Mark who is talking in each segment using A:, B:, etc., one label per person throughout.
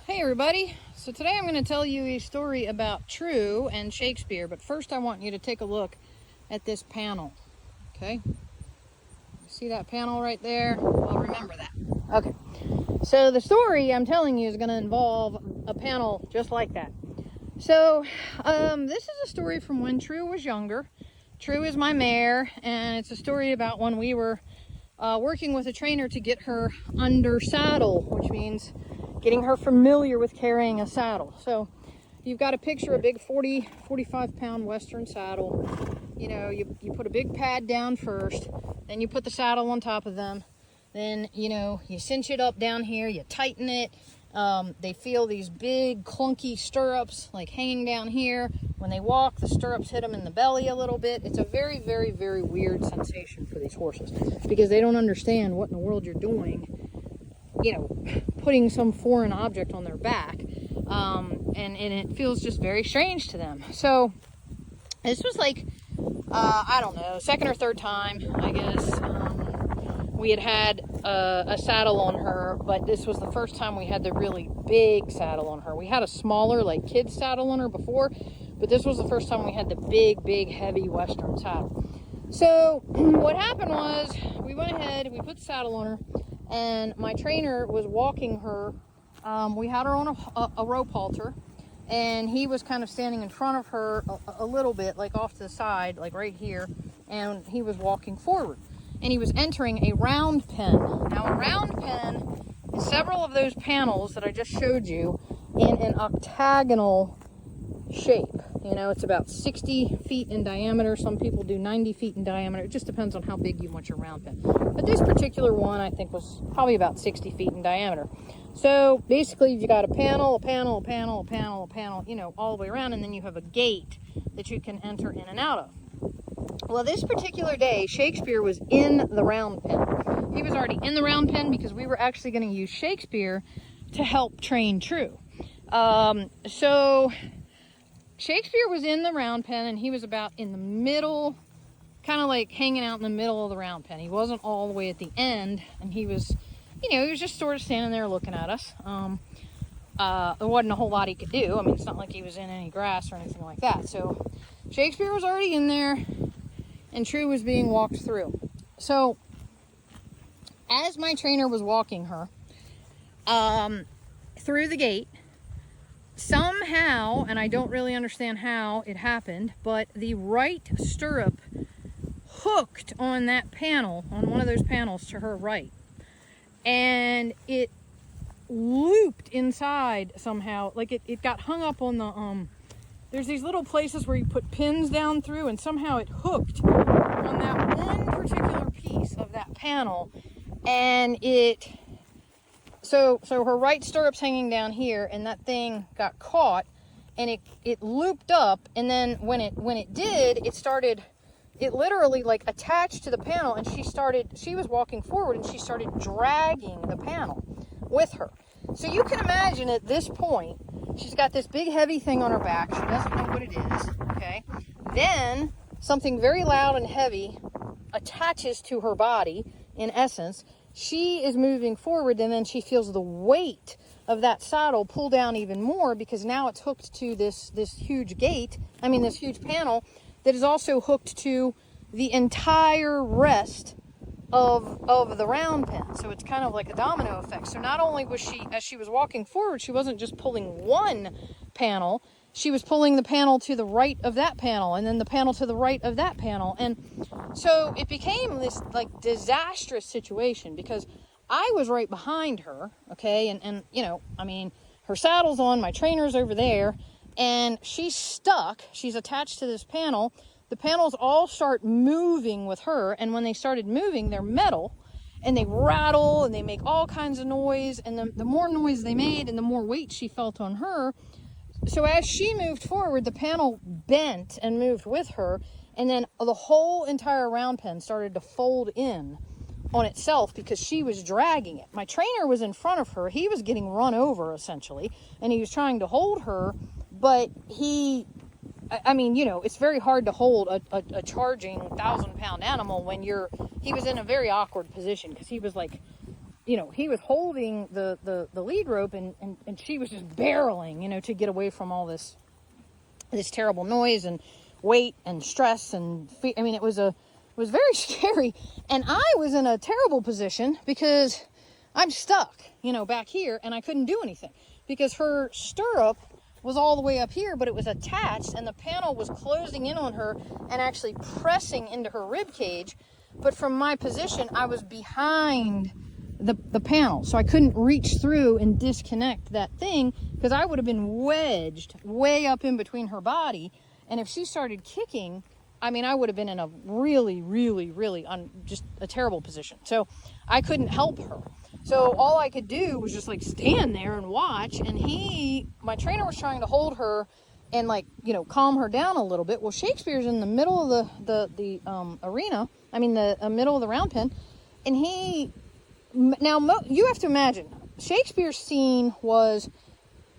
A: Hey everybody, so today I'm going to tell you a story about True and Shakespeare, but first I want you to take a look at this panel, okay? See that panel right there? Well, remember that. Okay, so the story I'm telling you is going to involve a panel just like that. So this is a story from when True was younger. True is my mare, and it's a story about when we were working with a trainer to get her under saddle, which means getting her familiar with carrying a saddle. So you've got to picture a big 45 pound Western saddle. You know, you put a big pad down first, then you put the saddle on top of them. Then, you know, you cinch it up down here, you tighten it. They feel these big clunky stirrups like hanging down here. When they walk, the stirrups hit them in the belly a little bit. It's a very, very, very weird sensation for these horses because they don't understand what in the world you're doing, you know, putting some foreign object on their back. And it feels just very strange to them. So this was like, I don't know, second or third time, I guess, we had a saddle on her, but this was the first time we had the really big saddle on her. We had a smaller, like, kid's saddle on her before, but this was the first time we had the big, heavy Western saddle. So what happened was we went ahead, we put the saddle on her, and my trainer was walking her. We had her on a rope halter, and he was kind of standing in front of her a little bit, like off to the side, like right here, and he was walking forward. And he was entering a round pen. Now, a round pen is several of those panels that I just showed you in an octagonal shape. You know, it's about 60 feet in diameter. Some people do 90 feet in diameter. It just depends on how big you want your round pen. But this particular one, I think, was probably about 60 feet in diameter. So basically, you got a panel, you know, all the way around, and then you have a gate that you can enter in and out of. Well, this particular day, Shakespeare was in the round pen. He was already in the round pen because we were actually going to use Shakespeare to help train True. So Shakespeare was in the round pen, and he was about in the middle, kind of like hanging out in the middle of the round pen. He wasn't all the way at the end, and he was, you know, he was just sort of standing there looking at us. There wasn't a whole lot he could do. I mean, it's not like he was in any grass or anything like that. So Shakespeare was already in there, and True was being walked through. So as my trainer was walking her through the gate, somehow, and I don't really understand how it happened, but the right stirrup hooked on that panel, on one of those panels to her right, and it looped inside somehow. Like it got hung up on the there's these little places where you put pins down through, and somehow it hooked on that one particular piece of that panel, and so her right stirrup's hanging down here, and that thing got caught, and it looped up, and then when it did, it literally like attached to the panel, and she was walking forward, and she started dragging the panel with her. So you can imagine at this point, she's got this big heavy thing on her back. She doesn't know what it is, okay? Then something very loud and heavy attaches to her body, in essence. She is moving forward, and then she feels the weight of that saddle pull down even more, because now it's hooked to this huge gate, this huge panel that is also hooked to the entire rest of the round pen. So it's kind of like a domino effect. So not only was she, as she was walking forward, she wasn't just pulling one panel, she was pulling the panel to the right of that panel, and then the panel to the right of that panel. And so it became this like disastrous situation, because I was right behind her, okay, and you know, her saddle's on, my trainer's over there, and she's stuck. She's attached to this panel. The panels all start moving with her, and when they started moving, they're metal, and they rattle, and they make all kinds of noise, and the more noise they made, and the more weight she felt on her. So as she moved forward, the panel bent and moved with her, and then the whole entire round pen started to fold in on itself because she was dragging it. My trainer was in front of her. He was getting run over, essentially, and he was trying to hold her, but it's very hard to hold a charging 1,000-pound animal when he was in a very awkward position, because he was like he was holding the lead rope, and she was just barreling, to get away from all this terrible noise and weight and stress and it was very scary. And I was in a terrible position because I'm stuck, back here, and I couldn't do anything because her stirrup was all the way up here, but it was attached, and the panel was closing in on her and actually pressing into her rib cage. But from my position, I was behind the panel, so I couldn't reach through and disconnect that thing, because I would have been wedged way up in between her body. And if she started kicking, I would have been in a really, really, really just a terrible position. So I couldn't help her. So all I could do was just stand there and watch. And my trainer was trying to hold her and calm her down a little bit. Well, Shakespeare's in the middle of the arena. The middle of the round pen. And you have to imagine, Shakespeare's scene was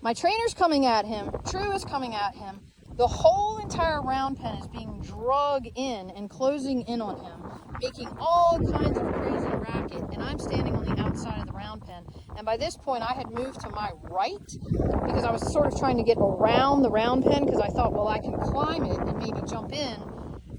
A: my trainer's coming at him, True is coming at him, the whole entire round pen is being drug in and closing in on him, making all kinds of crazy racket, and I'm standing on the outside of the round pen. And by this point, I had moved to my right because I was sort of trying to get around the round pen, because I thought, well, I can climb it and maybe jump in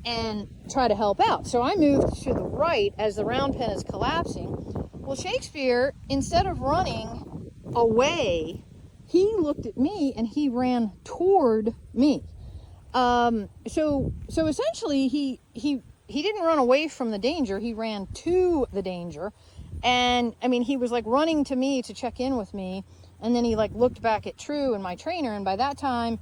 A: and try to help out. So I moved to the right as the round pen is collapsing. Well, Shakespeare, instead of running away, he looked at me and he ran toward me. So essentially he didn't run away from the danger. He ran to the danger. And he was running to me to check in with me. And then he looked back at True and my trainer. And by that time,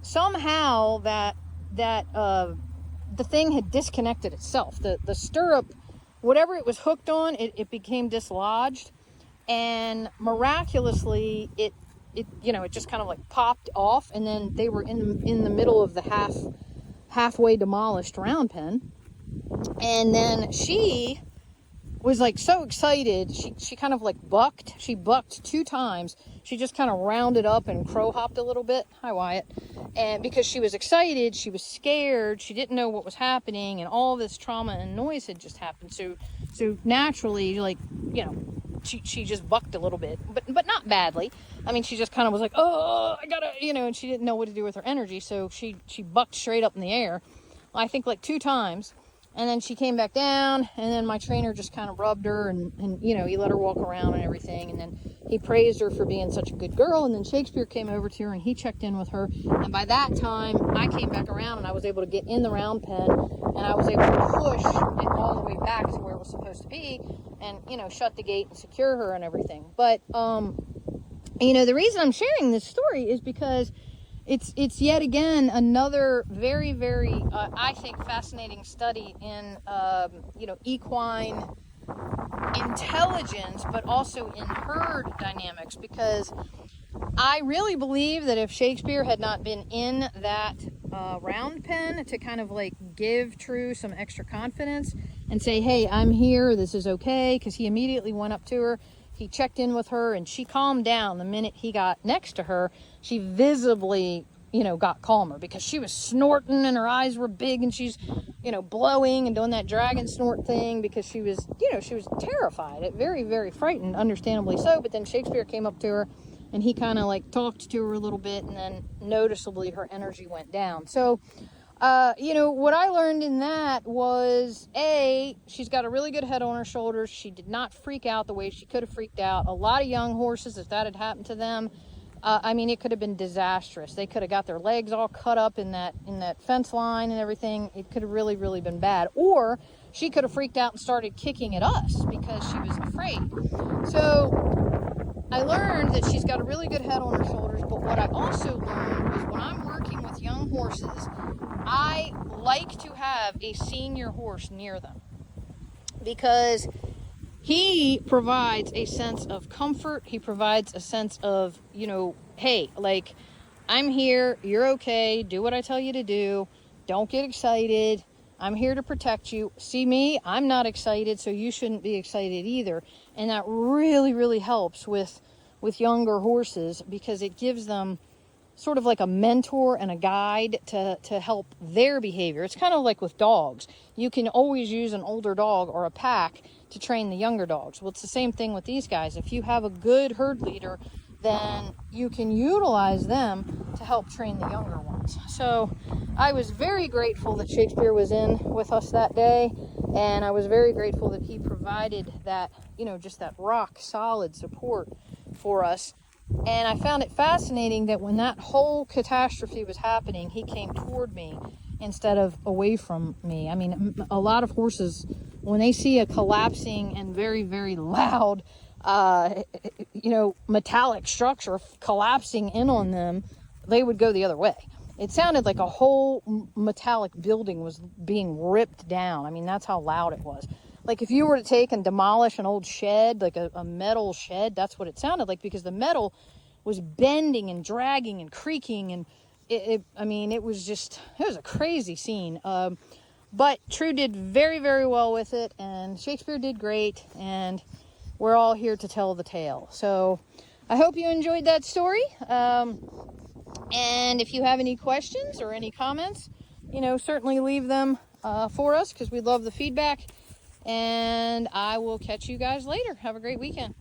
A: somehow that the thing had disconnected itself. The stirrup, whatever it was hooked on, it became dislodged. And miraculously, it just kind of popped off, and then they were in the middle of the halfway demolished round pen. And then she was so excited, she kind of bucked. She bucked 2 times. She just kind of rounded up and crow hopped a little bit. Hi, Wyatt. And because she was excited, she was scared, she didn't know what was happening, and all this trauma and noise had just happened. So naturally, she just bucked a little bit, but not badly. She just kind of was oh, I gotta, and she didn't know what to do with her energy. So she bucked straight up in the air, I think 2 times. And then she came back down, and then my trainer just kind of rubbed her and he let her walk around and everything. And then he praised her for being such a good girl. And then Shakespeare came over to her and he checked in with her. And by that time, I came back around and I was able to get in the round pen, and I was able to push it all the way back to where it was supposed to be and, shut the gate and secure her and everything. But, the reason I'm sharing this story is because it's yet again another very, very, I think, fascinating study in, equine intelligence, but also in herd dynamics, because I really believe that if Shakespeare had not been in that round pen to kind of give True some extra confidence and say, hey, I'm here, this is okay, because he immediately went up to her. He checked in with her, and she calmed down the minute he got next to her. She visibly, got calmer, because she was snorting and her eyes were big, and she's, blowing and doing that dragon snort thing, because she was, she was terrified, very, very frightened, understandably so. But then Shakespeare came up to her and he kind of talked to her a little bit, and then noticeably her energy went down. So, what I learned in that was, she's got a really good head on her shoulders. She did not freak out the way she could have freaked out. A lot of young horses, if that had happened to them, it could have been disastrous. They could have got their legs all cut up in that fence line and everything. It could have really, really been bad. Or she could have freaked out and started kicking at us because she was afraid. So I learned that she's got a really good head on her shoulders. But what I also learned was, when I'm working with young horses, I like to have a senior horse near them, because he provides a sense of comfort. He provides a sense of, hey, I'm here, you're okay, do what I tell you to do, don't get excited, I'm here to protect you. See me, I'm not excited, so you shouldn't be excited either. And that really, really helps with younger horses, because it gives them sort of like a mentor and a guide to help their behavior. It's kind of like with dogs. You can always use an older dog or a pack to train the younger dogs. Well, it's the same thing with these guys. If you have a good herd leader, then you can utilize them to help train the younger ones. So I was very grateful that Shakespeare was in with us that day, and I was very grateful that he provided that, you know, just that rock solid support for us. And I found it fascinating that when that whole catastrophe was happening, he came toward me instead of away from me. I mean, a lot of horses, when they see a collapsing and very, very loud, you know, metallic structure collapsing in on them, they would go the other way. It sounded like a whole metallic building was being ripped down. I mean, that's how loud it was. Like if you were to take and demolish an old shed, like a metal shed, that's what it sounded like, because the metal was bending and dragging and creaking, and I mean, it was a crazy scene. But True did very, very well with it, and Shakespeare did great, and we're all here to tell the tale. So I hope you enjoyed that story. And if you have any questions or any comments, you know, certainly leave them for us, because we love the feedback. And I will catch you guys later. Have a great weekend.